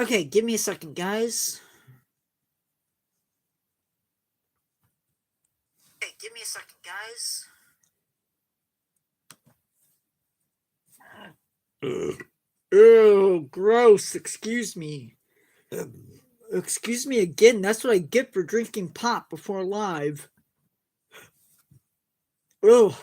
Okay, give me a second, guys. Okay, give me a second, guys. Ew, gross. Excuse me. Excuse me again. That's what I get for drinking pop before live. Oh.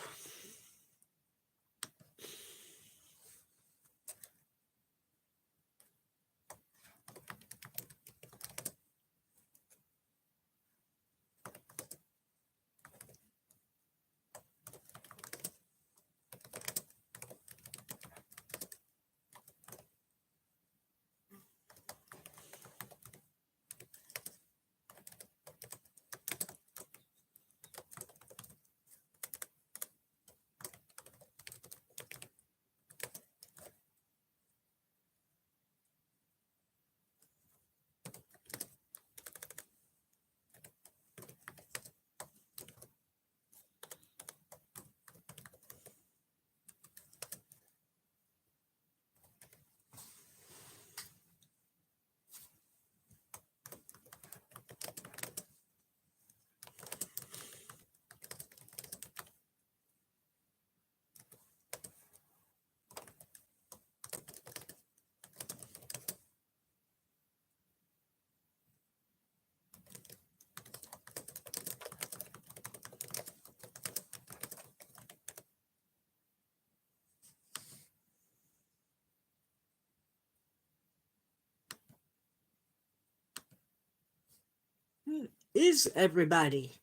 Is everybody?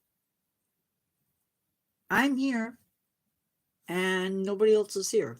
I'm here, and nobody else is here.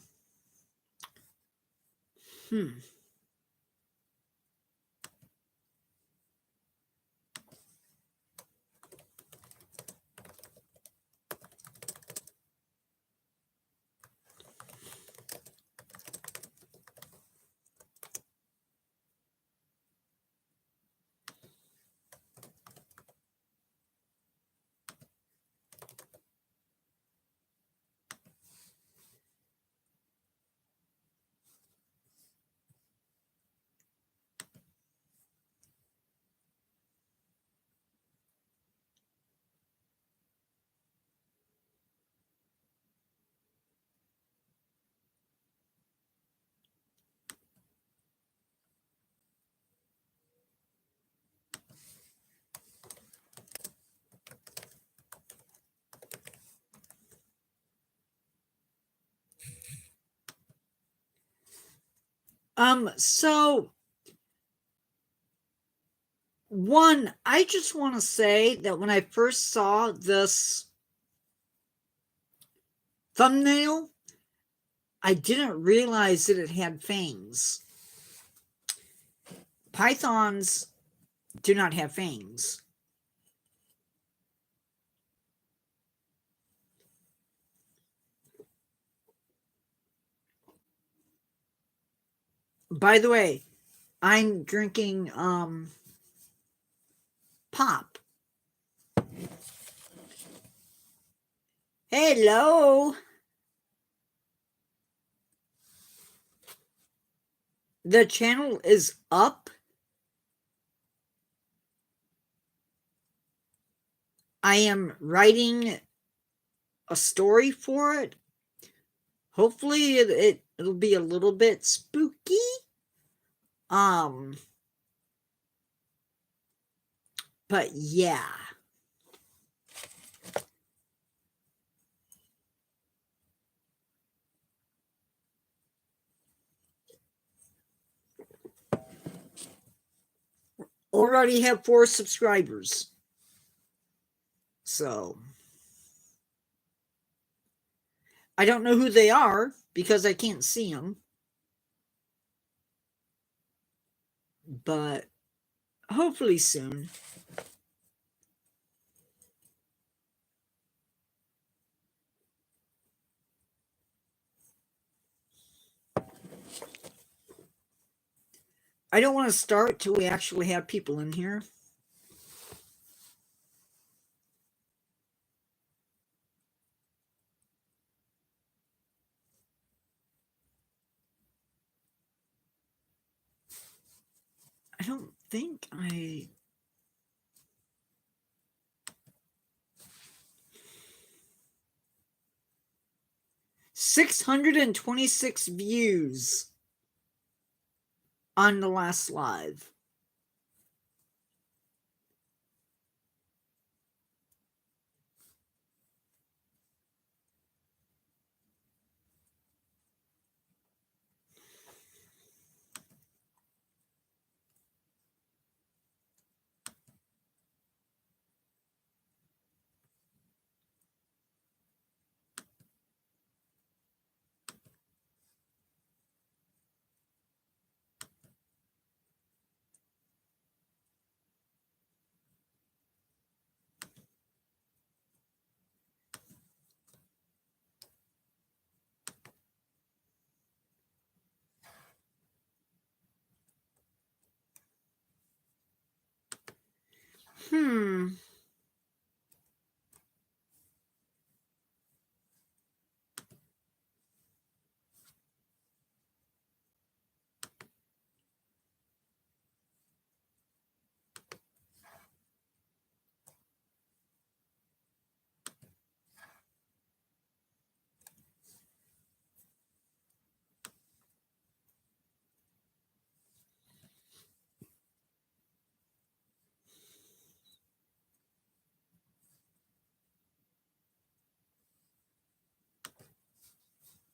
So one, I just want to say that when I first saw this thumbnail, I didn't realize that it had fangs. Pythons do not have fangs. By the way, I'm drinking pop. Hello. The channel is up. I am writing a story for it. Hopefully it'll be a little bit spooky. But yeah. Already have 4 subscribers. So I don't know who they are because I can't see them. But hopefully soon. I don't want to start till we actually have people in here. don't think I... 626 views on the last live.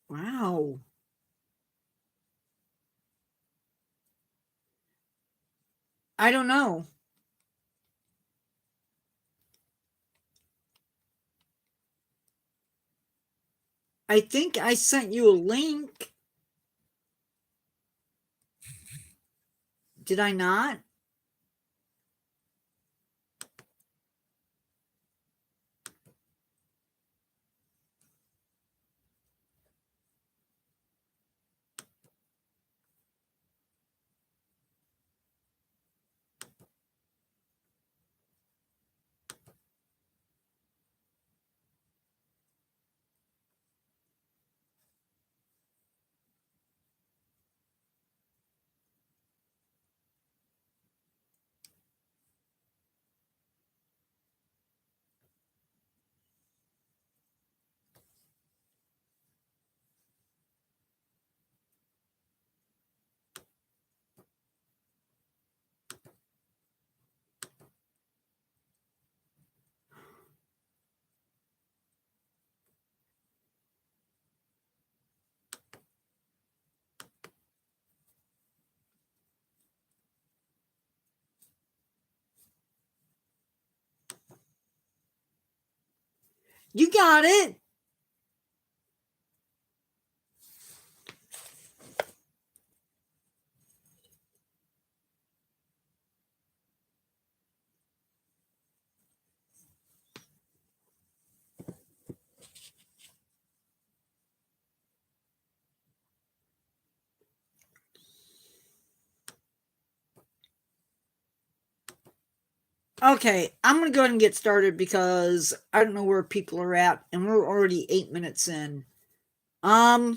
Wow. I don't know. I think I sent you a link. Did I not? You got it. Okay, I'm going to go ahead and get started because I don't know where people are at, and we're already 8 minutes in. Oh.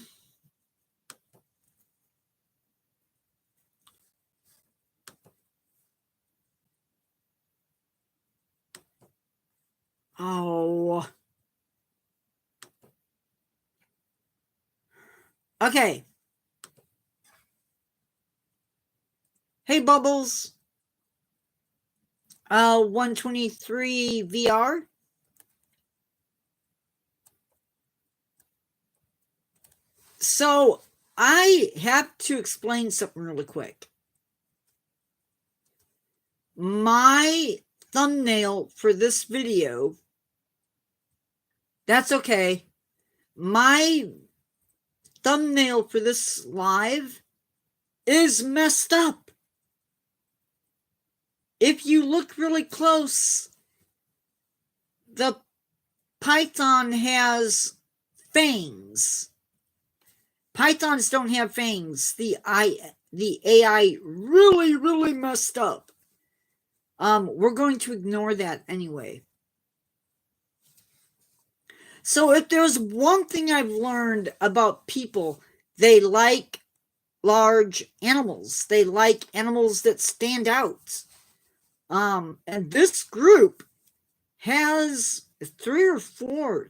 Okay. Hey, Bubbles. 123 VR. So I have to explain something really quick. My thumbnail for this video, that's okay. My thumbnail for this live is messed up. If you look really close, the python has fangs. Pythons don't have fangs. The AI really messed up. We're going to ignore that anyway. So if there's one thing I've learned about people, they like large animals. They like animals that stand out. And this group has 3 or 4.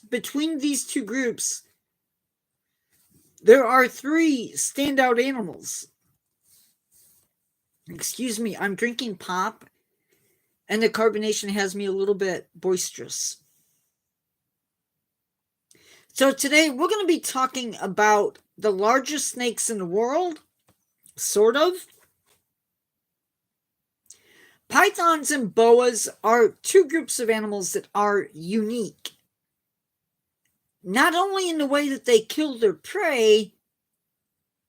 Between these two groups, there are 3 standout animals. Excuse me, I'm drinking pop, and the carbonation has me a little bit boisterous. So today we're going to be talking about the largest snakes in the world, sort of. Pythons and boas are 2 groups of animals that are unique. Not only in the way that they kill their prey,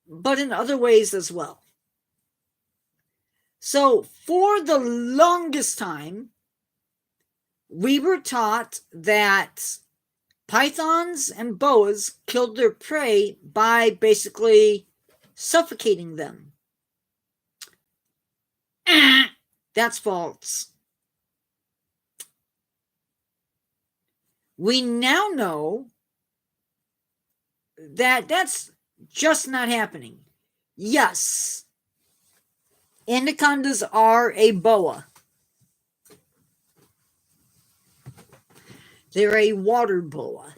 but in other ways as well. So for the longest time, we were taught that pythons and boas killed their prey by basically suffocating them. That's false. We now know that that's just not happening. Yes, anacondas are a boa. They're a water boa.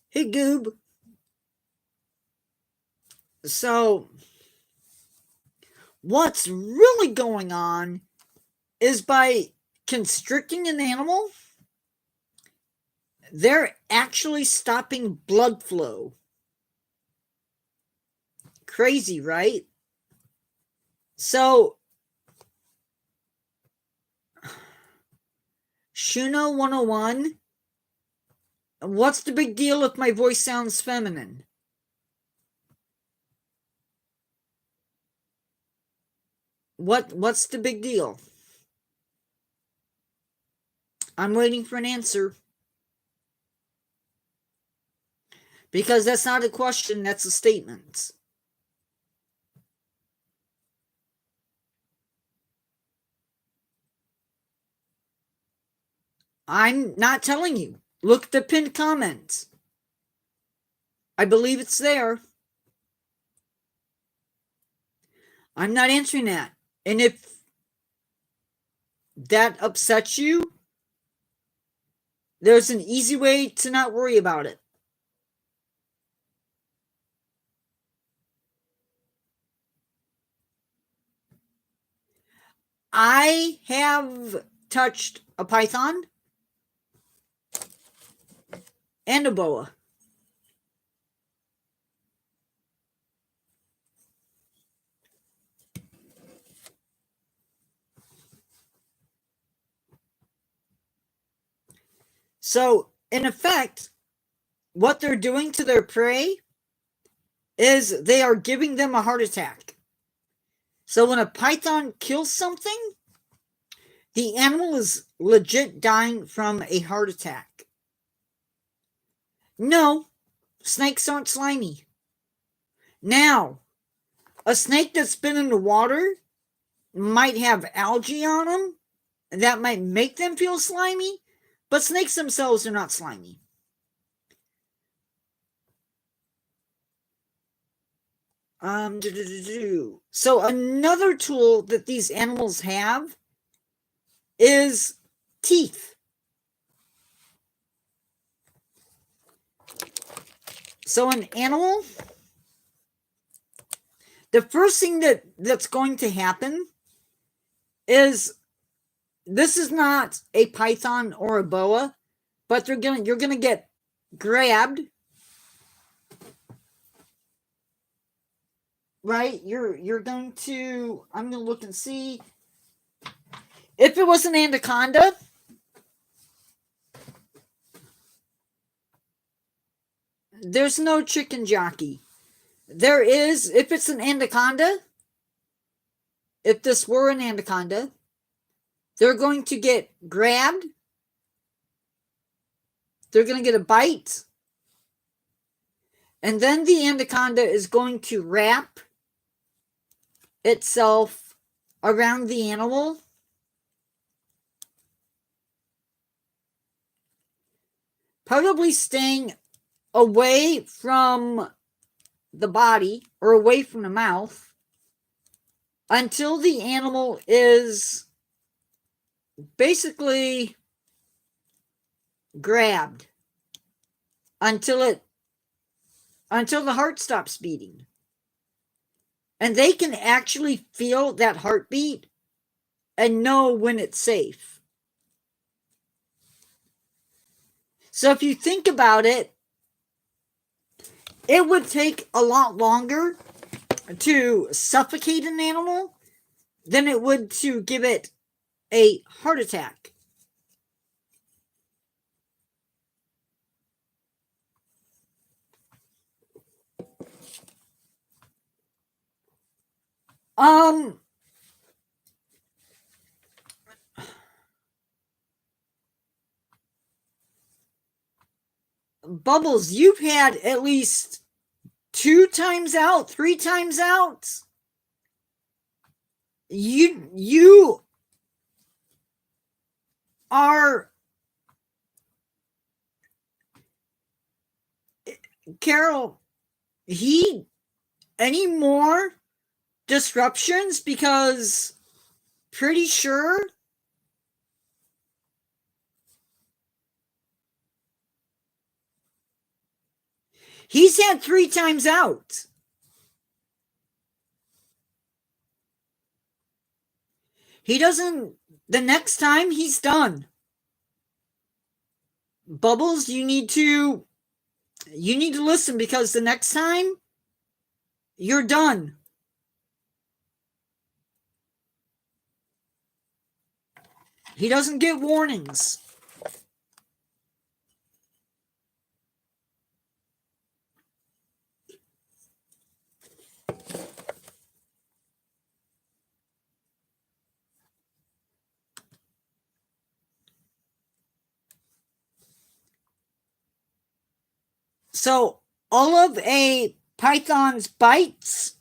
Hey, Goob. So, what's really going on is by constricting an animal, they're actually stopping blood flow. Crazy, right? So, Shuno 101, what's the big deal if my voice sounds feminine? What's the big deal? I'm waiting for an answer. Because that's not a question, that's a statement. I'm not telling you. Look at the pinned comments. I believe it's there. I'm not answering that. And if that upsets you, there's an easy way to not worry about it. I have touched a python and a boa. So, in effect, what they're doing to their prey is they are giving them a heart attack. So when a python kills something, the animal is legit dying from a heart attack. No, snakes aren't slimy. Now, a snake that's been in the water might have algae on them, and that might make them feel slimy, but snakes themselves are not slimy. So another tool that these animals have is teeth. So an animal, the first thing that's going to happen is, this is not a python or a boa, but you're gonna get grabbed, right? You're going to, I'm gonna look and see. If it was an anaconda, there's no chicken jockey. There is, if it's an anaconda, if this were an anaconda, they're going to get grabbed. They're going to get a bite. And then the anaconda is going to wrap itself around the animal probably staying away from the body or away from the mouth until the animal is basically grabbed, until the heart stops beating. And they can actually feel that heartbeat and know when it's safe. So if you think about it, it would take a lot longer to suffocate an animal than it would to give it a heart attack. Bubbles, you've had at least 2 times out, 3 times out. You are, Carol, any more disruptions? Because pretty sure he's had 3 times out. He doesn't, the next time he's done. Bubbles, you need to listen, because the next time you're done. He doesn't get warnings. So all of a python's bites,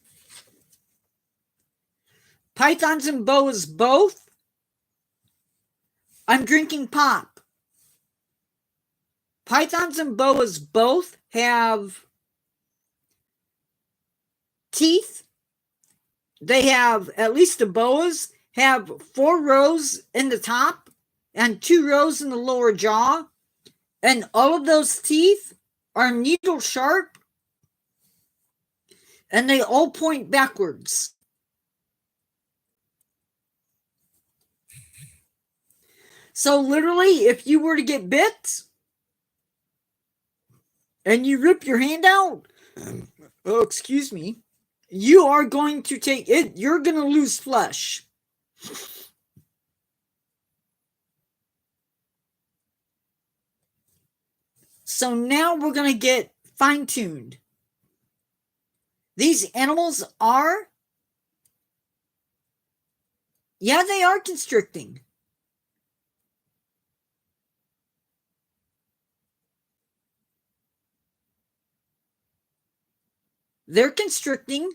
pythons and boas both, I'm drinking pop. Pythons and boas both have teeth. They have, at least the boas, have 4 rows in the top and 2 rows in the lower jaw. And all of those teeth are needle sharp, and they all point backwards. So literally, if you were to get bit and you rip your hand out, oh, excuse me, you are going to take it, you're going to lose flesh. So now we're going to get fine-tuned. These animals are, yeah, they are constricting. They're constricting.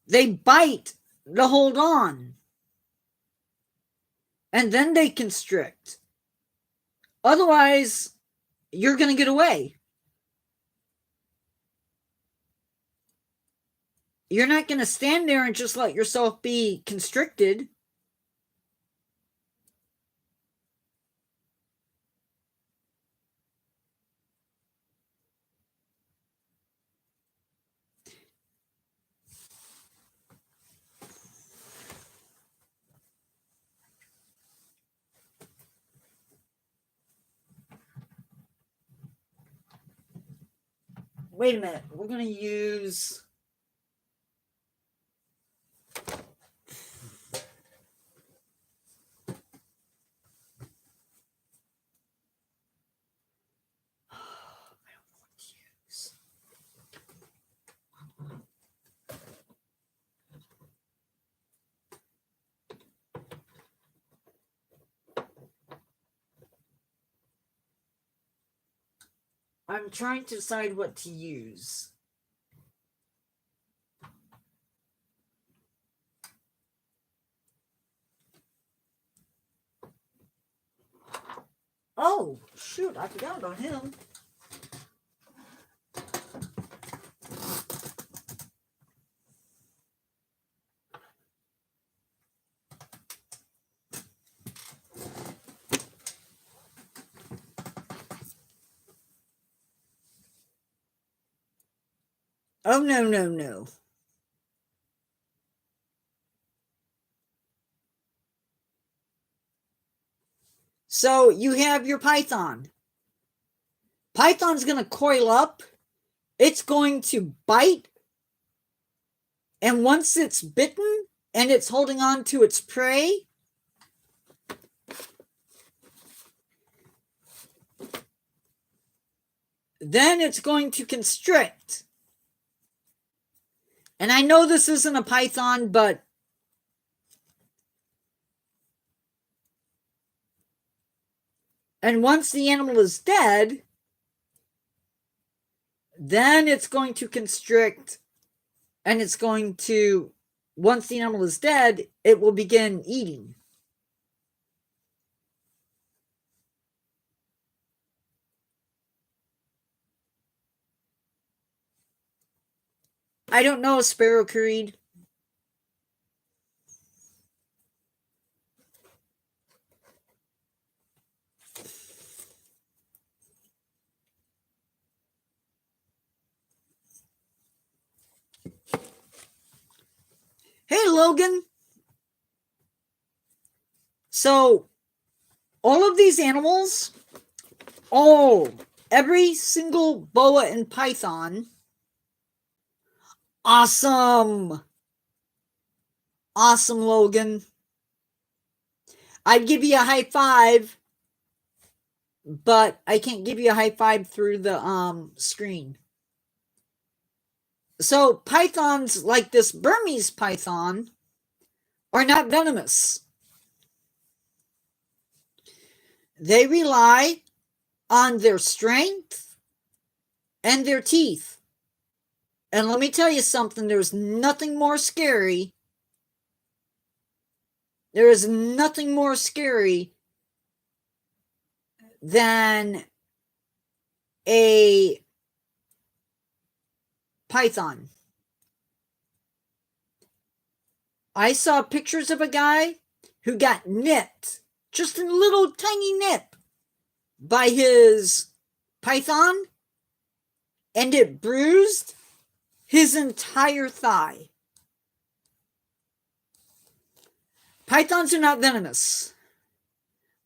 They bite to hold on. And then they constrict. Otherwise, you're going to get away. You're not going to stand there and just let yourself be constricted. Wait a minute. We're going to use... I'm trying to decide what to use. Oh. Oh, shoot, I forgot about him. Oh, no, no, no. So you have your python. Python's going to coil up. It's going to bite. And once it's bitten and it's holding on to its prey, then it's going to constrict. And I know this isn't a python, but and once the animal is dead, then it's going to constrict, and it's going to, once the animal is dead, it will begin eating. I don't know, Sparrow Creed. Hey, Logan. So, all of these animals, every single boa and python, awesome. Awesome, Logan. I'd give you a high five, but I can't give you a high five through the screen. So pythons like this Burmese python are not venomous. They rely on their strength and their teeth. And let me tell you something, there's nothing more scary. There is nothing more scary than a python. I saw pictures of a guy who got nipped, just a little tiny nip, by his python, and it bruised his entire thigh. Pythons are not venomous.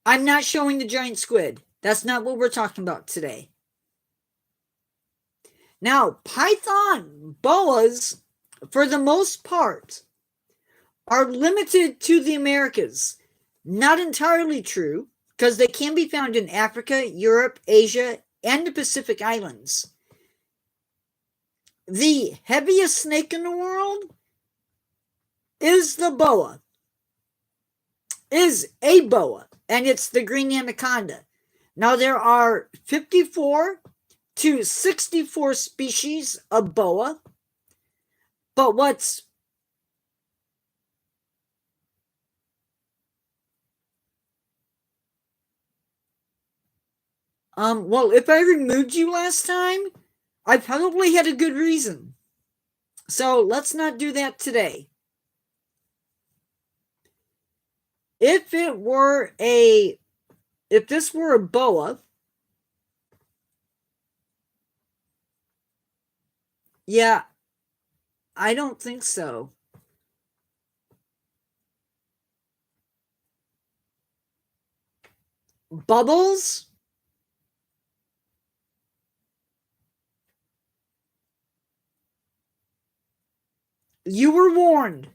I'm not showing the giant squid. That's not what we're talking about today. Now, python boas, for the most part, are limited to the Americas. Not entirely true, because they can be found in Africa, Europe, Asia, and the Pacific Islands. The heaviest snake in the world is the boa. Is a boa, and it's the green anaconda. Now, there are 54 to 64 species of boa, but what's well, if I removed you last time, I probably had a good reason. So let's not do that today. If this were a boa, yeah, I don't think so. Bubbles? You were warned.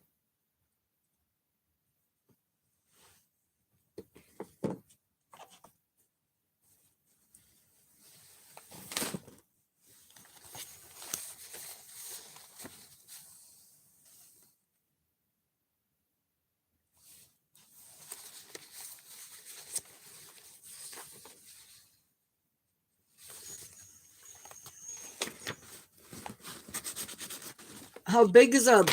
How big is a...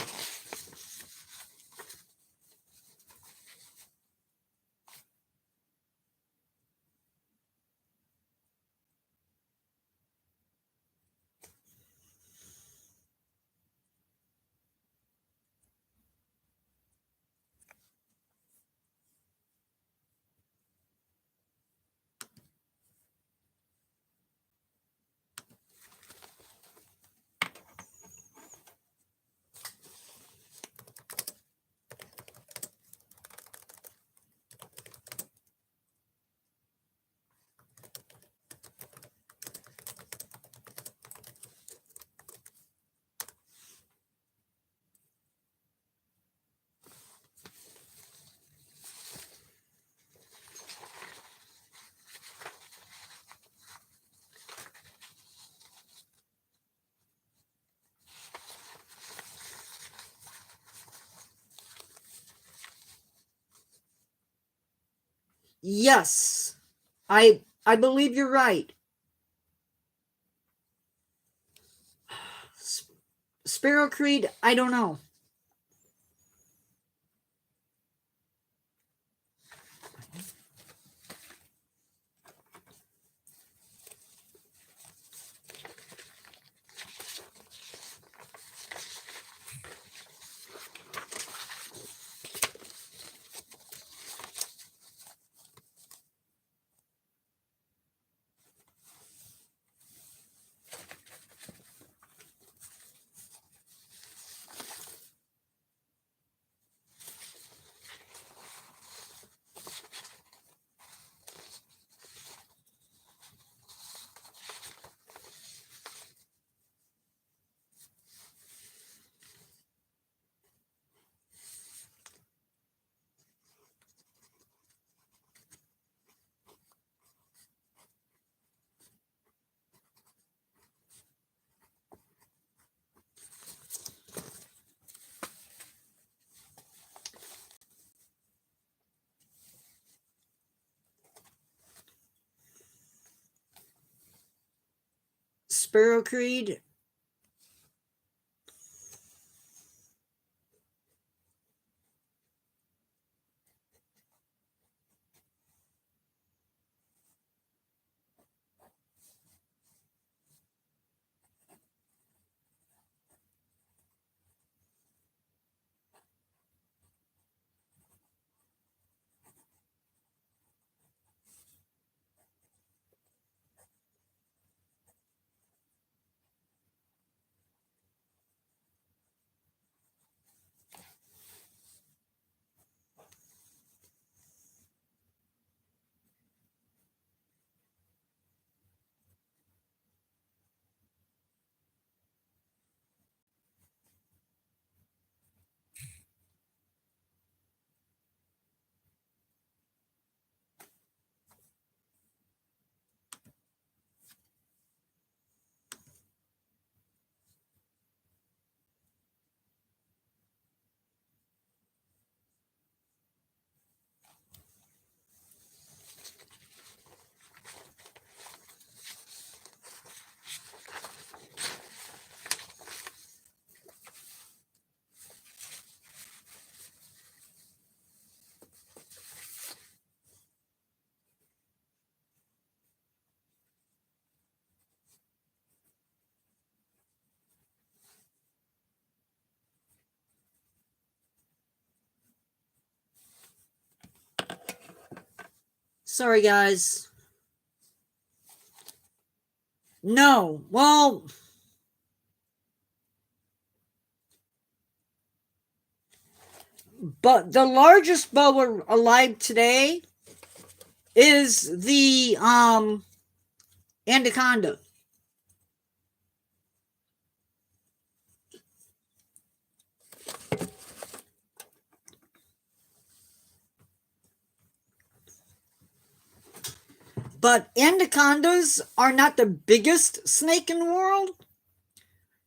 Yes. I believe you're right. Sparrow Creed, I don't know. Sparrow Creed. Sorry, guys. No. Well, but the largest boa alive today is the anaconda. But anacondas are not the biggest snake in the world.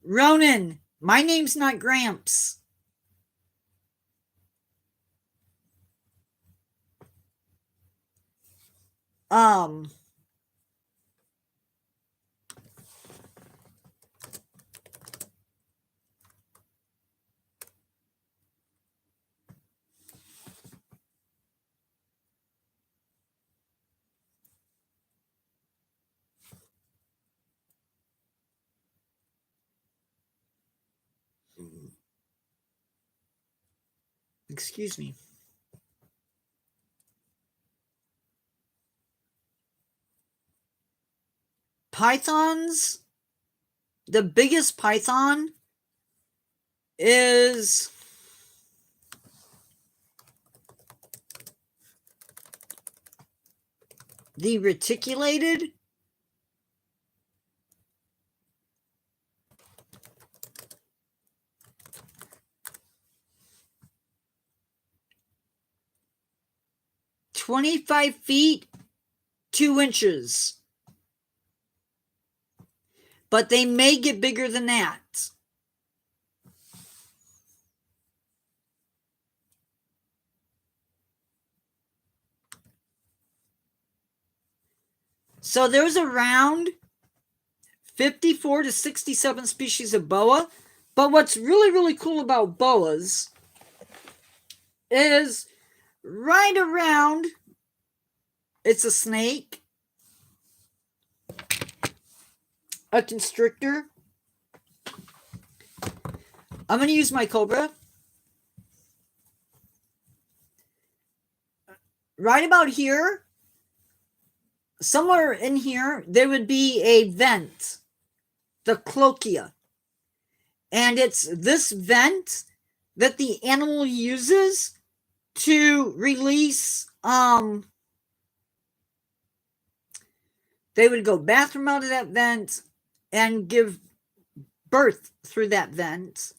Ronan, my name's not Gramps. Um, excuse me. Pythons, the biggest python is the reticulated. "25 feet 2 inches." But they may get bigger than that. So there's around 54 to 67 species of boa. But what's really, really cool about boas is right around, it's a snake, a constrictor. I'm going to use my cobra. Right about here, somewhere in here, there would be a vent, the cloacia. And it's this vent that the animal uses to release, they would go bathroom out of that vent and give birth through that vent.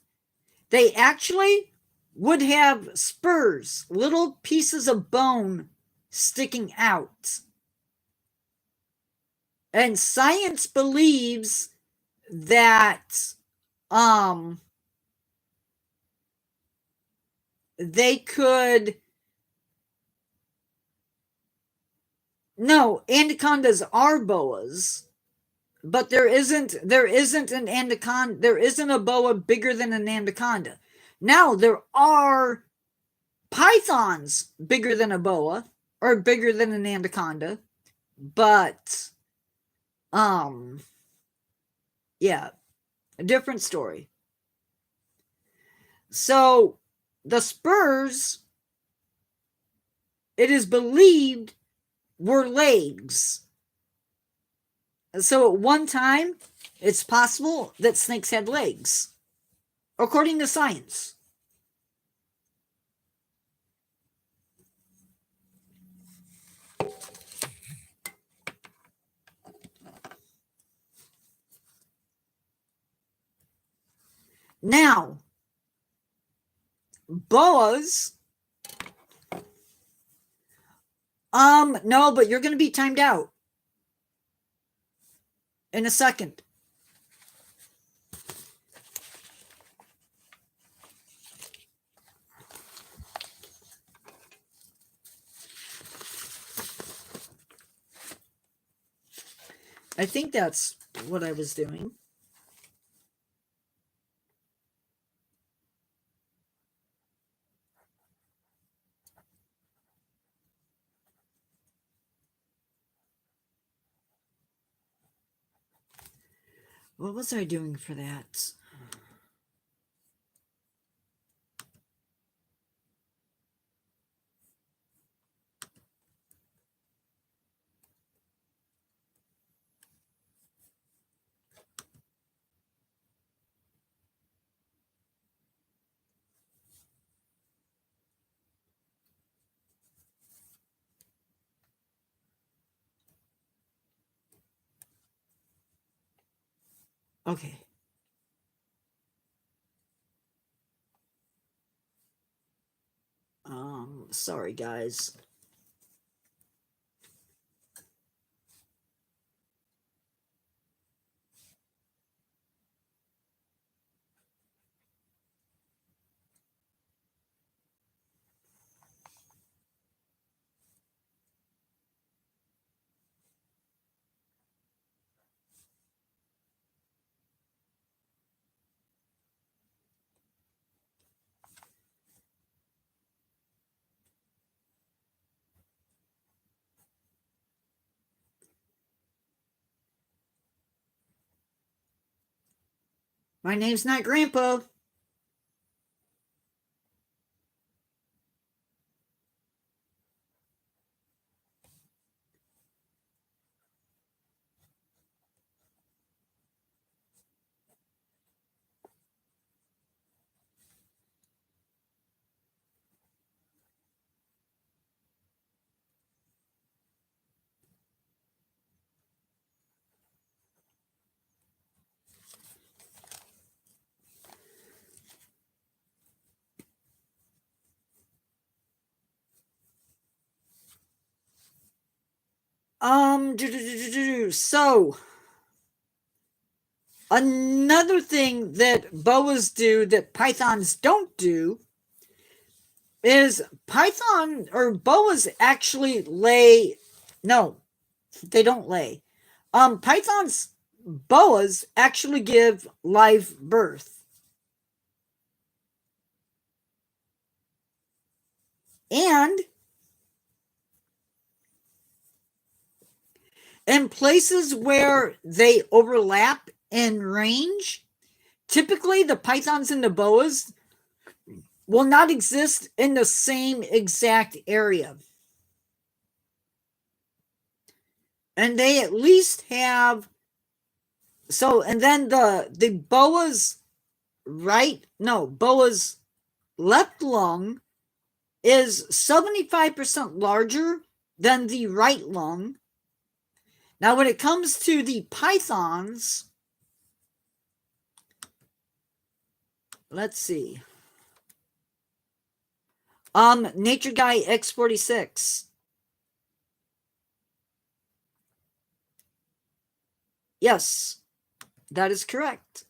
They actually would have spurs, little pieces of bone sticking out. And science believes that they could, no, anacondas are boas, but there isn't an anaconda, there isn't a boa bigger than an anaconda. Now there are pythons bigger than a boa or bigger than an anaconda, but yeah, a different story. So the spurs, it is believed, were legs. So at one time, it's possible that snakes had legs, according to science. Now, boas, no, but you're going to be timed out in a second. I think that's what I was doing. What was I doing for that? Okay. Sorry guys. My name's not Grandpa. So another thing that boas do that pythons don't do is python or boas actually lay, no, They don't lay. Pythons, boas actually give live birth. And in places where they overlap in range, typically the pythons and the boas will not exist in the same exact area. And they at least have, so, and then the boa's boa's left lung is 75% larger than the right lung. Now, when it comes to the pythons, let's see. Nature Guy X46. Yes, that is correct.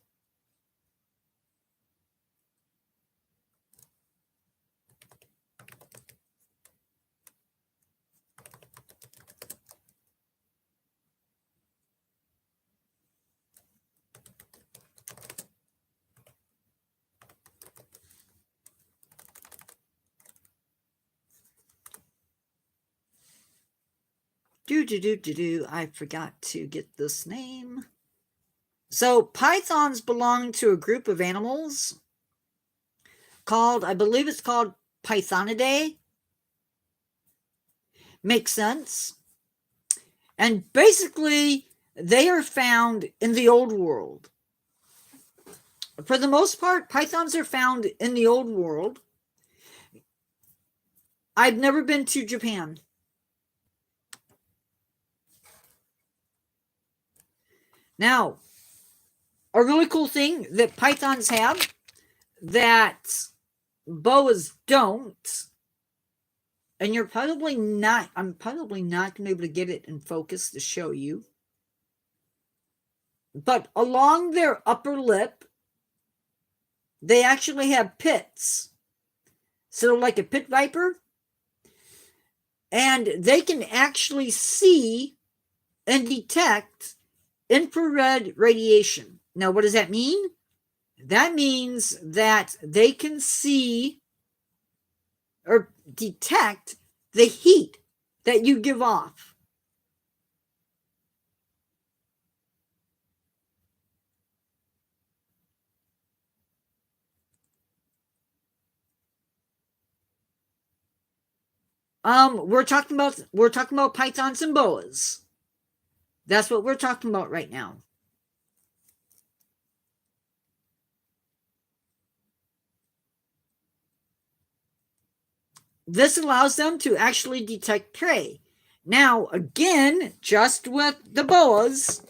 I forgot to get this name. So pythons belong to a group of animals called, I believe it's called Pythonidae. Makes sense. And basically, they are found in the old world. For the most part, pythons are found in the old world. I've never been to Japan. Now, a really cool thing that pythons have that boas don't, and I'm probably not going to be able to get it in focus to show you, but along their upper lip, they actually have pits, sort of like a pit viper, and they can actually see and detect infrared radiation. Now, what does that mean? That means that they can see or detect the heat that you give off. We're talking about pythons and boas. That's what we're talking about right now. This allows them to actually detect prey. Now, again, just with the boas,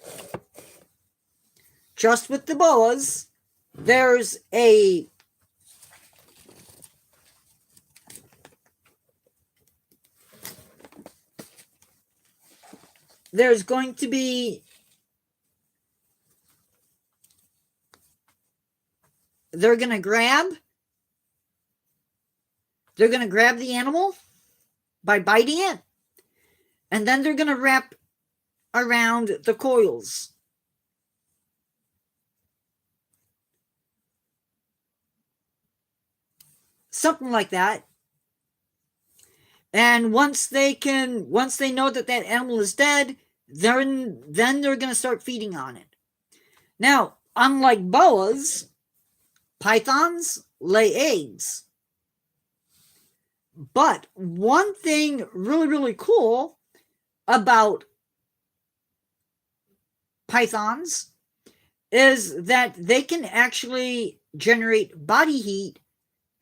there's going to be, they're going to grab the animal by biting it, and then they're going to wrap around the coils. Something like that. And once they know that animal is dead, then they're going to start feeding on it. Now, unlike boas, pythons lay eggs. But one thing really, really cool about pythons is that they can actually generate body heat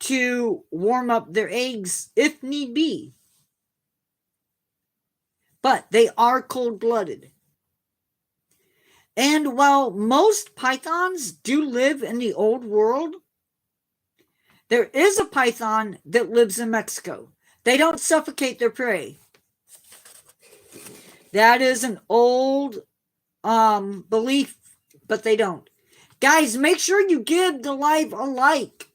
to warm up their eggs if need be. But they are cold-blooded. And while most pythons do live in the old world, there is a python that lives in Mexico. They don't suffocate their prey. That is an old belief, but they don't. Guys, make sure you give the live a like.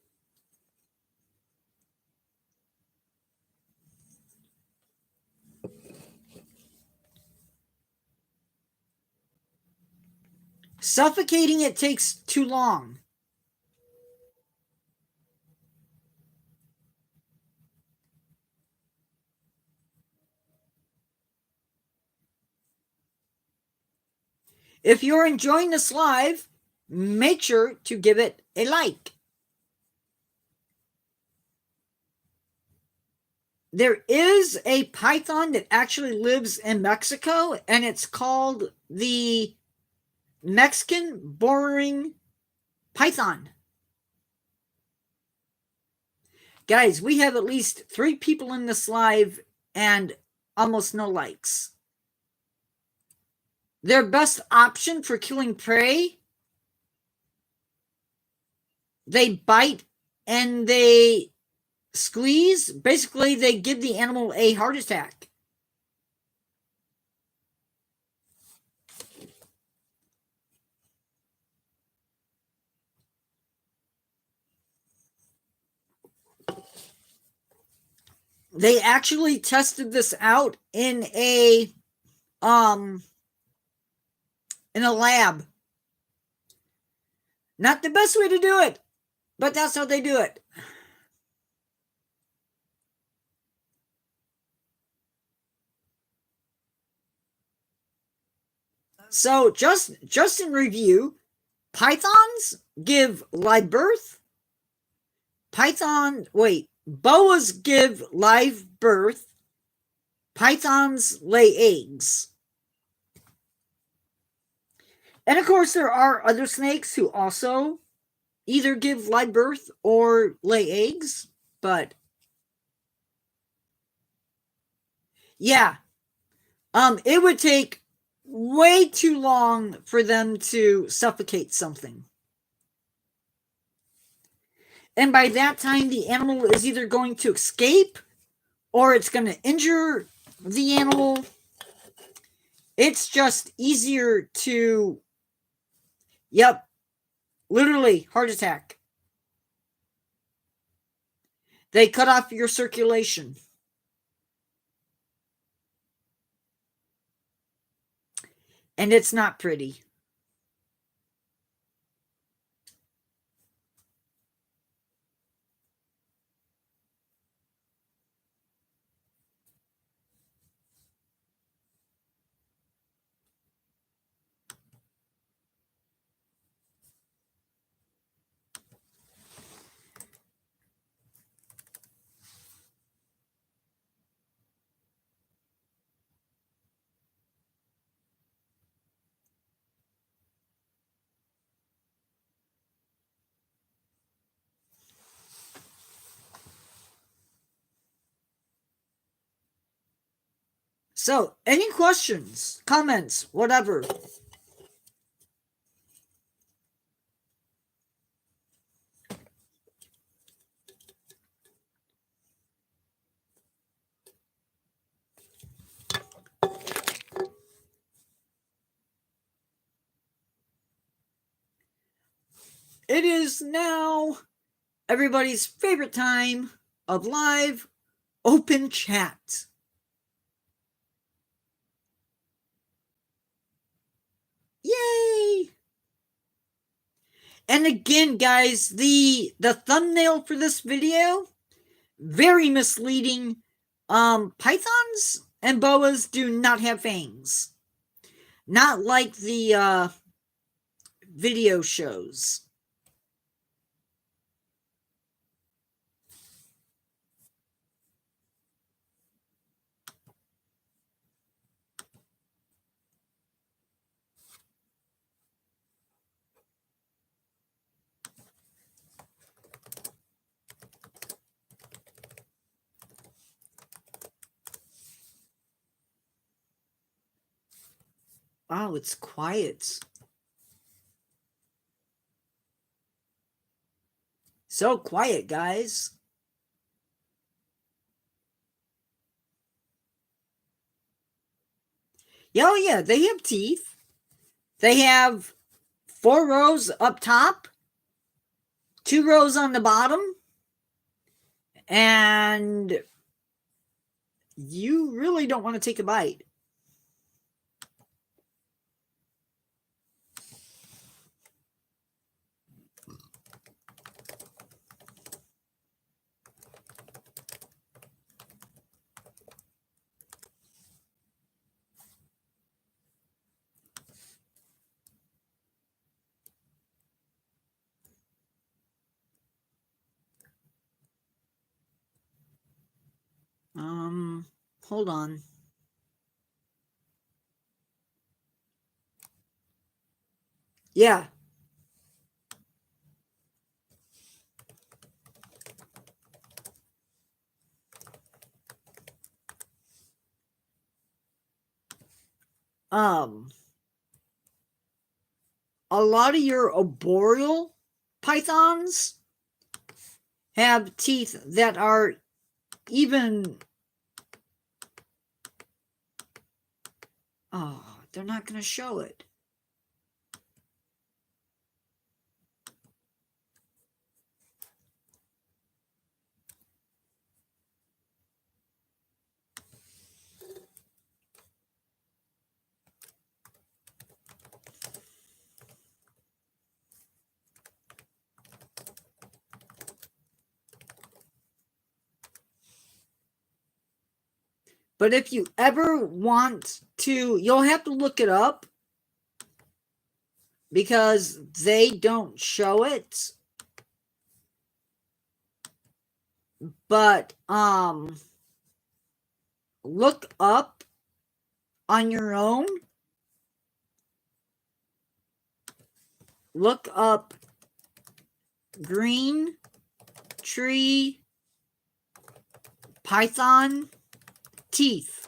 Suffocating it takes too long. If you're enjoying this live, make sure to give it a like. There is a python that actually lives in Mexico, and it's called the Mexican boring python. Guys, we have at least 3 people in this live and almost no likes. Their best option for killing prey, they bite and they squeeze. Basically, they give the animal a heart attack. They actually tested this out in a lab. Not the best way to do it, but that's how they do it. So just in review, pythons give live birth. Boas give live birth. Pythons lay eggs. And of course, there are other snakes who also either give live birth or lay eggs, but yeah, it would take way too long for them to suffocate something. And by that time, the animal is either going to escape or it's going to injure the animal. It's just easier to, literally heart attack. They cut off your circulation. And it's not pretty. So, any questions, comments, whatever? It is now everybody's favorite time of live open chat. Yay! And again, guys, the thumbnail for this video, very misleading. Pythons and boas do not have fangs. Not like the video shows. Wow, it's quiet. So quiet, guys. Oh yeah, they have teeth. They have 4 rows up top, 2 rows on the bottom, and you really don't want to take a bite. Hold on. Yeah. A lot of your arboreal pythons have teeth that are even... Oh, they're not going to show it. But if you ever want to, you'll have to look it up because they don't show it. But look up on your own. Look up green tree python teeth.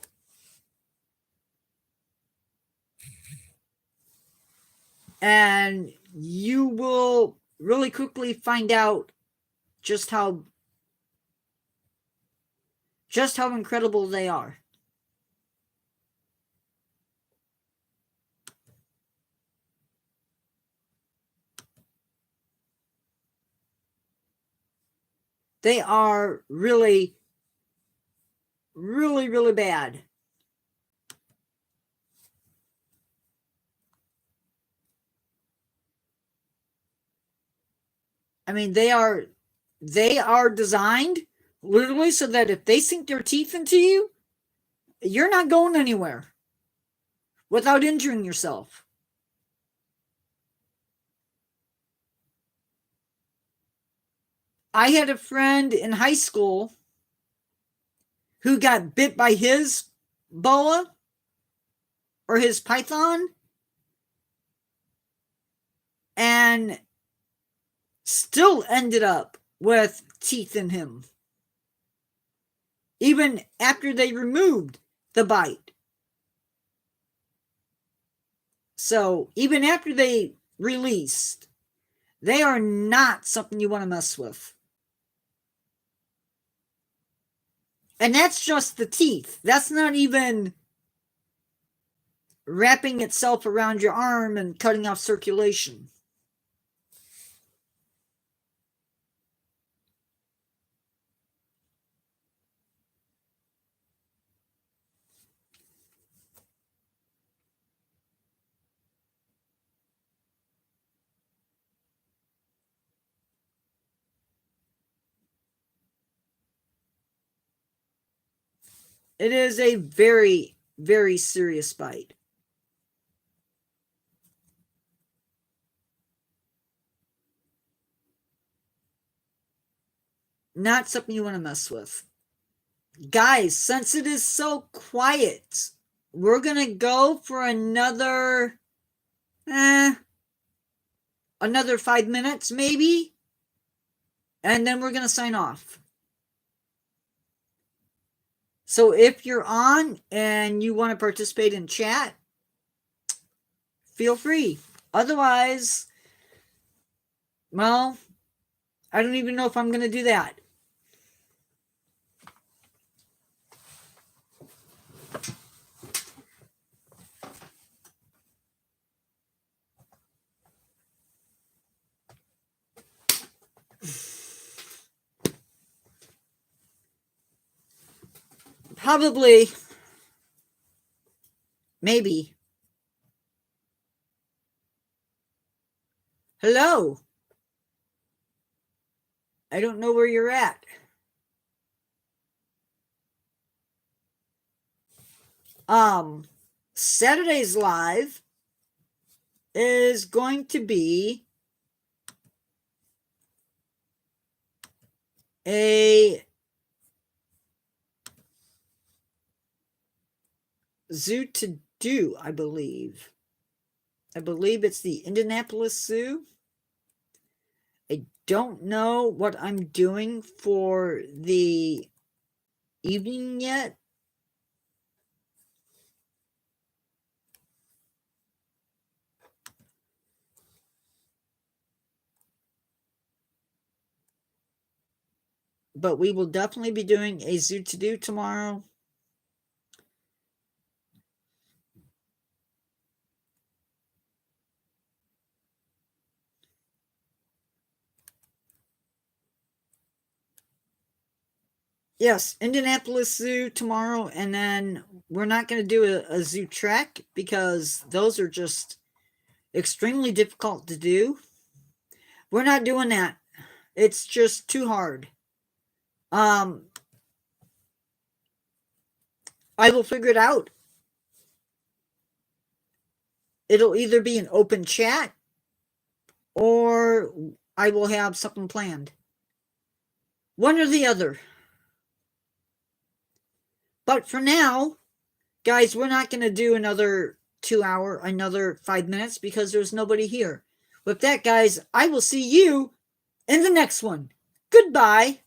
And you will really quickly find out just how incredible they are. They are really, really, really bad. I mean, they are designed literally so that if they sink their teeth into you, you're not going anywhere without injuring yourself. I had a friend in high school who got bit by his boa or his python and still ended up with teeth in him, even after they removed the bite. So even after they released, they are not something you want to mess with. And that's just the teeth. That's not even wrapping itself around your arm and cutting off circulation. It is a very, very serious bite. Not something you want to mess with. Guys, since it is so quiet, we're going to go for another 5 minutes maybe. And then we're going to sign off. So if you're on and you want to participate in chat, feel free. Otherwise, well, I don't even know if I'm going to do that. Probably. Maybe. Hello. I don't know where you're at. Saturday's live is going to be a zoo to do, I believe. I believe it's the Indianapolis Zoo. I don't know what I'm doing for the evening yet. But we will definitely be doing a zoo to do tomorrow. Yes, Indianapolis Zoo tomorrow, and then we're not going to do a zoo trek because those are just extremely difficult to do. We're not doing that. It's just too hard. I will figure it out. It'll either be an open chat or I will have something planned. One or the other. But for now, guys, we're not going to do another 2 hour, another 5 minutes because there's nobody here. With that, guys, I will see you in the next one. Goodbye.